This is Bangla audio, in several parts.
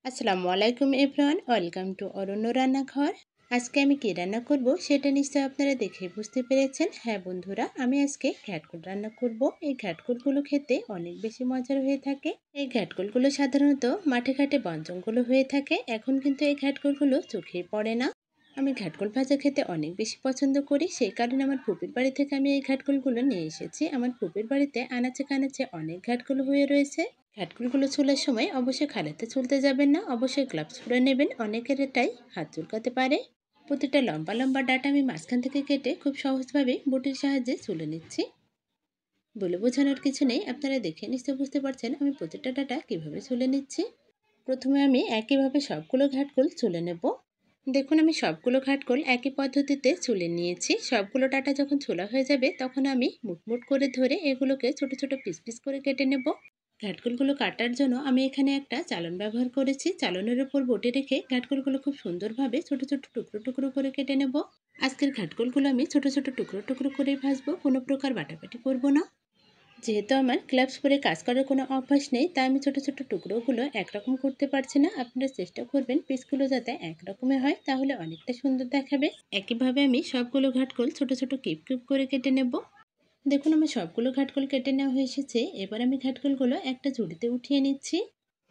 আসসালামু আলাইকুম এভরিওয়ান, ওয়েলকাম টু অরণ্য রান্নাঘর। আজকে আমি কি রান্না করব সেটা নিশ্চয়ই আপনারা দেখে বুঝতে পেরেছেন। হ্যাঁ বন্ধুরা, আমি আজকে ঘ্যাটকুল রান্না করব। এই ঘ্যাটকুলগুলো খেতে অনেক বেশি মজার হয়ে থাকে। এই ঘ্যাটকুলগুলো সাধারণত মাঠে ঘাটে বন জঙ্গলে হয়ে থাকে। এখন কিন্তু এই ঘ্যাটকুলগুলো চোখেই পড়ে না। আমি ঘ্যাটকুল ভাজা খেতে অনেক বেশি পছন্দ করি, সেই কারণে আমার ফুপির বাড়ি থেকে আমি এই ঘ্যাটকুলগুলো নিয়ে এসেছি। আমার ফুপির বাড়িতে আনাচে কানাচে অনেক ঘ্যাটকুল হয়ে রয়েছে। ঘ্যাটকুলগুলো ছোলার সময় অবশ্যই খালিতে ছুলতে যাবেন না, অবশ্যই গ্লাভস পরে নেবেন। অনেকের এটাই হাত চুলকাতে পারে। প্রতিটা লম্বা লম্বা ডাঁটা আমি মাঝখান থেকে কেটে খুব সহজভাবে বটির সাহায্যে ছুলে নিচ্ছি। বলে বোঝানোর কিছু নেই, আপনারা দেখে নিশ্চয়ই বুঝতে পারছেন আমি প্রতিটা ডাঁটা কীভাবে ছুলে নিচ্ছি। প্রথমে আমি একইভাবে সবগুলো ঘ্যাটকুল ছুলে নেব। দেখুন, আমি সবগুলো ঘ্যাটকুল একই পদ্ধতিতে ছুলে নিয়েছি। সবগুলো ডাঁটা যখন ছোলা হয়ে যাবে তখন আমি মুটমুট করে ধরে এগুলোকে ছোট ছোট পিস পিস করে কেটে নেব। ঘ্যাটকুলগুলো কাটার জন্য আমি এখানে একটা চালন ব্যবহার করেছি। চালনের উপর বটি রেখে ঘ্যাটকুলগুলো খুব সুন্দরভাবে ছোট ছোট টুকরো টুকরো করে কেটে নেব। আজকের ঘ্যাটকুলগুলো আমি ছোট ছোট টুকরো টুকরো করেই ভাজবো, কোনো প্রকার বাটাবাটি করব না। যেহেতু আমার গ্লাভস পরে কাজ করার কোনো অভ্যাস নেই, তাই আমি ছোট ছোট টুকরোগুলো একরকম করতে পারছি না। আপনারা চেষ্টা করবেন পিসগুলো যাতে একরকমের হয়, তাহলে অনেকটা সুন্দর দেখাবে। একইভাবে আমি সবগুলো ঘ্যাটকুল ছোট ছোট কিপ কিপ করে কেটে নেব। দেখুন, আমার সবগুলো ঘ্যাটকুল কেটে নেওয়া হয়ে এসেছে। এবার আমি ঘ্যাটকুলগুলো একটা ঝুড়িতে উঠিয়ে নিচ্ছি।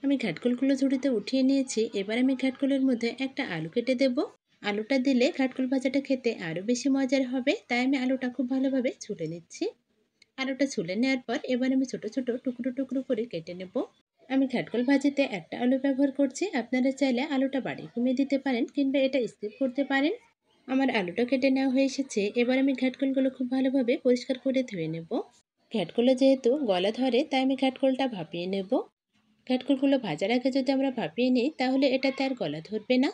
আমি ঘ্যাটকুলগুলো ঝুড়িতে উঠিয়ে নিয়েছি। এবার আমি ঘ্যাটকুলের মধ্যে একটা আলু কেটে দেব। আলুটা দিলে ঘ্যাটকুল ভাজাটা খেতে আরও বেশি মজার হবে, তাই আমি আলুটা খুব ভালোভাবে ছুলে নিচ্ছি। আলুটা ছুলে নেওয়ার পর এবার আমি ছোট ছোট টুকরো টুকরো করে কেটে নেব। আমি ঘ্যাটকুল ভাজিতে একটা আলু ব্যবহার করছি, আপনারা চাইলে আলুটা বাড়িয়ে কমিয়ে দিতে পারেন কিংবা এটা স্কিপ করতে পারেন। আমার আলুটা কেটে নেওয়া হয়ে এসেছে। এবার আমি ঘ্যাটকুলগুলো খুব ভালোভাবে পরিষ্কার করে ধুয়ে নেব। ঘ্যাটকুলে যেহেতু গলা ধরে, তাই আমি ঘ্যাটকুলটা ভাপিয়ে নেব। ঘ্যাটকুলগুলো ভাজার আগে যদি আমরা ভাপিয়ে নিই তাহলে এটাতে আর গলা ধরবে না।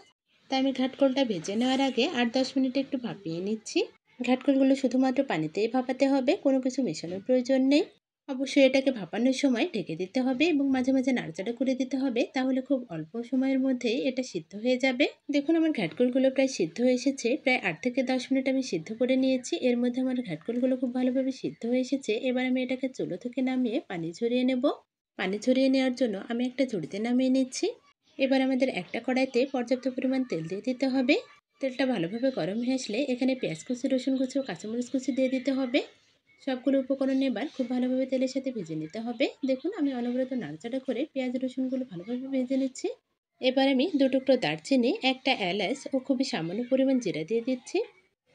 তাই আমি ঘ্যাটকুলটা ভেজে নেওয়ার আগে 8-10 মিনিট একটু ভাপিয়ে নিচ্ছি। ঘ্যাটকুলগুলো শুধুমাত্র পানিতেই ভাপাতে হবে, কোনো কিছু মেশানোর প্রয়োজন নেই। অবশ্যই এটাকে ভাপানোর সময় ঢেকে দিতে হবে এবং মাঝে মাঝে নাড়াচাড়া করে দিতে হবে, তাহলে খুব অল্প সময়ের মধ্যেই এটা সিদ্ধ হয়ে যাবে। দেখুন, আমার ঘ্যাটকুলগুলো প্রায় সিদ্ধ হয়ে এসেছে। প্রায় 8 থেকে 10 মিনিট আমি সিদ্ধ করে নিয়েছি। এর মধ্যে আমার ঘ্যাটকুলগুলো খুব ভালোভাবে সিদ্ধ হয়ে এসেছে। এবার আমি এটাকে চুলো থেকে নামিয়ে পানি ঝরিয়ে নেব। পানি ঝরিয়ে নেওয়ার জন্য আমি একটা ঝুড়িতে নামিয়ে নিচ্ছি। এবার আমাদের একটা কড়াইতে পর্যাপ্ত পরিমাণ তেল দিয়ে দিতে হবে। তেলটা ভালোভাবে গরম হয়ে আসলে এখানে পেঁয়াজ কুচি, রসুন কুচি ও কাঁচামরিচ কুচি দিয়ে দিতে হবে। সবগুলো উপকরণ এবার খুব ভালোভাবে তেলের সাথে ভেজে নিতে হবে। দেখুন, আমি অনবরত নাড়াচাড়া করে পেঁয়াজ রসুনগুলো ভালোভাবে ভেজে নিচ্ছি। এবার আমি 2 টুকরো দারচিনি, একটা এলাচ ও খুবই সামান্য পরিমাণ জিরা দিয়ে দিচ্ছি।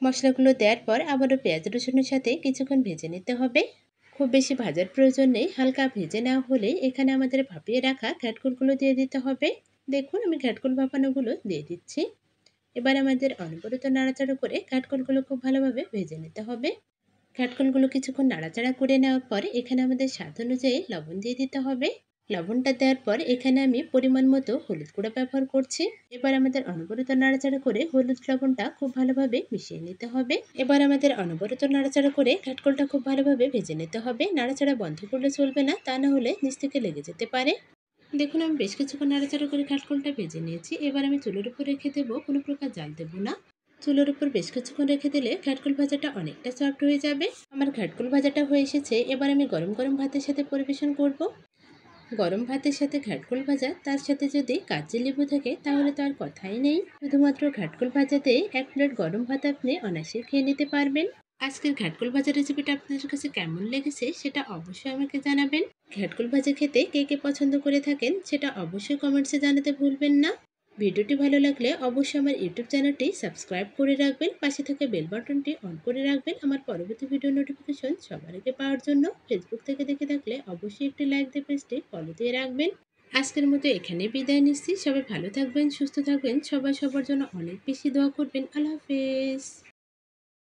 মশলাগুলো দেওয়ার পর আবারও পেঁয়াজ রসুনের সাথে কিছুক্ষণ ভেজে নিতে হবে। খুব বেশি ভাজার প্রয়োজন নেই, হালকা ভেজে নেওয়া হলেই এখানে আমাদের ভাপিয়ে রাখা ঘ্যাটকুলগুলো দিয়ে দিতে হবে। দেখুন, আমি ঘ্যাটকুল ভাপানোগুলো দিয়ে দিচ্ছি। এবার আমাদের অনবরত নাড়াচাড়া করে ঘ্যাটকুলগুলো খুব ভালোভাবে ভেজে নিতে হবে। ঘ্যাটকুলগুলো কিছুক্ষণ নাড়াচাড়া করে নেওয়ার পর এখানে আমাদের স্বাদ অনুযায়ী লবণ দিয়ে দিতে হবে। লবণটা দেওয়ার পর এখানে আমি পরিমাণ মতো হলুদ গুঁড়া ব্যবহার করছি। এবার আমাদের অনবরত নাড়াচাড়া করে হলুদ লবণটা খুব ভালোভাবে মিশিয়ে নিতে হবে। এবার আমাদের অনবরত নাড়াচাড়া করে ঘ্যাটকুলটা খুব ভালোভাবে ভেজে নিতে হবে। নাড়াচাড়া বন্ধ করলে চলবে না, তা না হলে নিচ থেকে লেগে যেতে পারে। দেখুন, আমি বেশ কিছুক্ষণ নাড়াচাড়া করে ঘ্যাটকুলটা ভেজে নিয়েছি। এবার আমি চুলোর উপর রেখে দেবো, কোনো প্রকার জাল দেবো না। চুলোর উপর বেশ কিছুক্ষণ রেখে দিলে ঘ্যাটকুল ভাজাটা অনেকটা সফট হয়ে যাবে। আমার ঘ্যাটকুল ভাজাটা হয়ে এসেছে। এবার আমি গরম গরম ভাতের সাথে পরিবেশন করব। গরম ভাতের সাথে ঘ্যাটকুল ভাজা, তার সাথে যদি কাগজি লেবু থাকে তাহলে তো আর কথাই নেই। শুধুমাত্র ঘ্যাটকুল ভাজাতেই 1 প্লেট গরম ভাত আপনি অনায়াসে খেয়ে নিতে পারবেন। আজকের ঘ্যাটকুল ভাজা রেসিপিটা আপনাদের কাছে কেমন লেগেছে সেটা অবশ্যই আমাকে জানাবেন। ঘ্যাটকুল ভাজা খেতে কে কে পছন্দ করে থাকেন সেটা অবশ্যই কমেন্টসে জানাতে ভুলবেন না। ভিডিওটি ভালো লাগলে অবশ্যই আমার ইউটিউব চ্যানেলটি সাবস্ক্রাইব করে রাখবেন, পাশে থাকা বেল বাটনটি অন করে রাখবেন আমার পরবর্তী ভিডিও নোটিফিকেশন সবার আগে পাওয়ার জন্য। ফেসবুক থেকে দেখে থাকলে অবশ্যই একটি লাইক দিয়ে পেজটি ফলো দিয়ে রাখবেন। আজকের মতো এখানে বিদায় নিচ্ছি। সবাই ভালো থাকবেন, সুস্থ থাকবেন, সবাই সবার জন্য অনেক বেশি দোয়া করবেন। আল্লাহ হাফেজ।